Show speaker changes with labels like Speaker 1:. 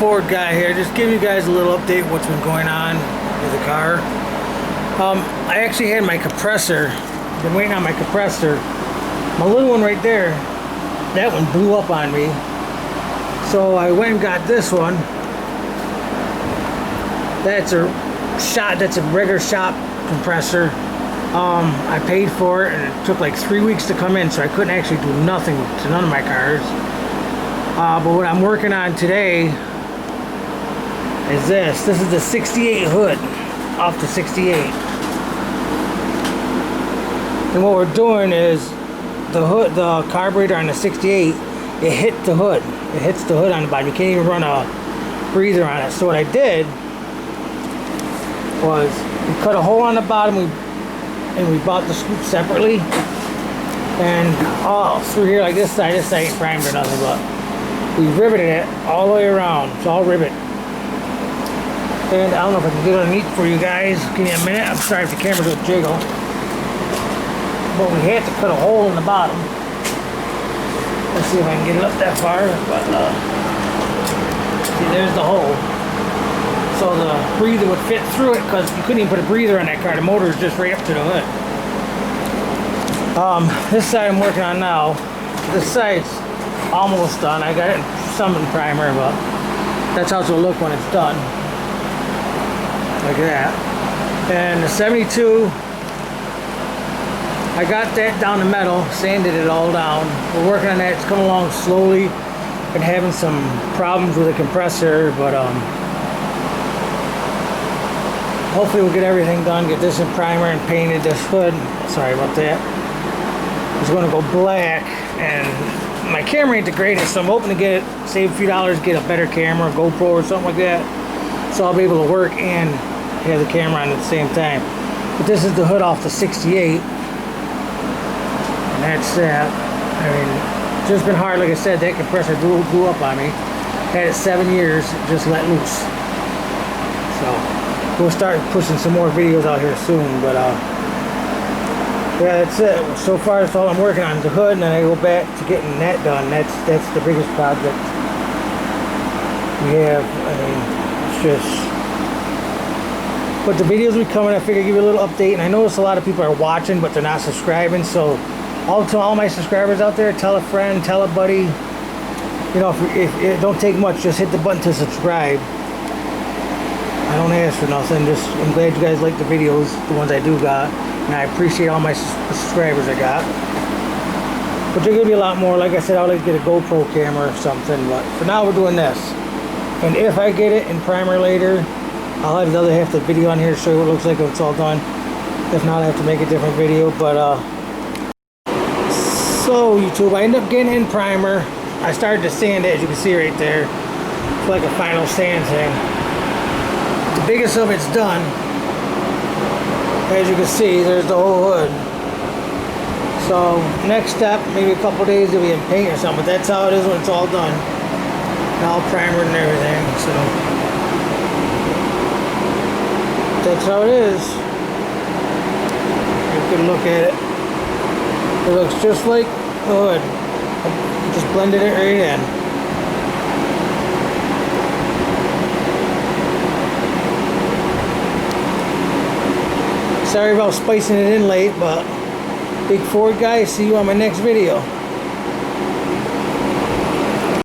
Speaker 1: Ford guy here, just give you guys a little update what's been going on with the car. I actually had my compressor, been waiting on my compressor. My little one right there, that one blew up on me. So I went and got this one. That's a regular shop compressor. I paid for it and it took like 3 weeks to come in, so I couldn't actually do nothing to none of my cars. But what I'm working on today is this. This is the 68 hood off the 68. And what we're doing is the hood, the carburetor on the 68, it hit the hood. It hits the hood on the bottom. You can't even run a breather on it. So what I did was we cut a hole on the bottom and we bought the scoop separately. And all through here, like this side ain't primed or nothing, but we riveted it all the way around. It's all rivet. And I don't know if I can get it underneath for you guys. Give me a minute. I'm sorry if the camera will jiggle. But we had to cut a hole in the bottom. Let's see if I can get it up that far. But see, there's the hole. So the breather would fit through it, because you couldn't even put a breather on that car. The motor is just right up to the hood. This side I'm working on now. This side's almost done. I got it some in primer, but that's how it'll look when it's done. Like that. And the 72, I got that down to metal, sanded it all down. We're working on that. It's coming along slowly. Been having some problems with the compressor, but hopefully we'll get everything done. Get this in primer and painted. This hood, sorry about that, it's going to go black. And my camera ain't the greatest, so I'm hoping to get it, save a few dollars, get a better camera, a GoPro or something like that, so I'll be able to work and have the camera on at the same time. But this is the hood off the 68, and that's that. I mean, it's just been hard. Like I said, that compressor blew up on me. Had it 7 years, just let loose. So we'll start pushing some more videos out here soon, but yeah, that's it. So far, that's all I'm working on, the hood, and then I go back to getting that done. That's the biggest project we have. I mean, it's just. But the videos will be coming. I figure I'd give you a little update. And I notice a lot of people are watching, but they're not subscribing. So, to all my subscribers out there, tell a friend, tell a buddy. You know, if it don't take much, just hit the button to subscribe. I don't ask for nothing. Just, I'm glad you guys like the videos, the ones I do got. And I appreciate all my subscribers I got. But there's going to be a lot more. Like I said, I'd like to get a GoPro camera or something. But for now, we're doing this. And if I get it in primer later, I'll have the other half of the video on here to show you what it looks like when it's all done. If not, I have to make a different video. But, so YouTube, I ended up getting in primer. I started to sand it, as you can see right there. It's like a final sand thing. The biggest of it's done. As you can see, there's the whole hood. So next step, maybe a couple days, it'll be in paint or something. But that's how it is when it's all done. And all primered and everything. So that's how it is. You can look at it. It looks just like the hood. Just blended it right in. Sorry about spicing it in late, but Big Ford guy, see you on my next video.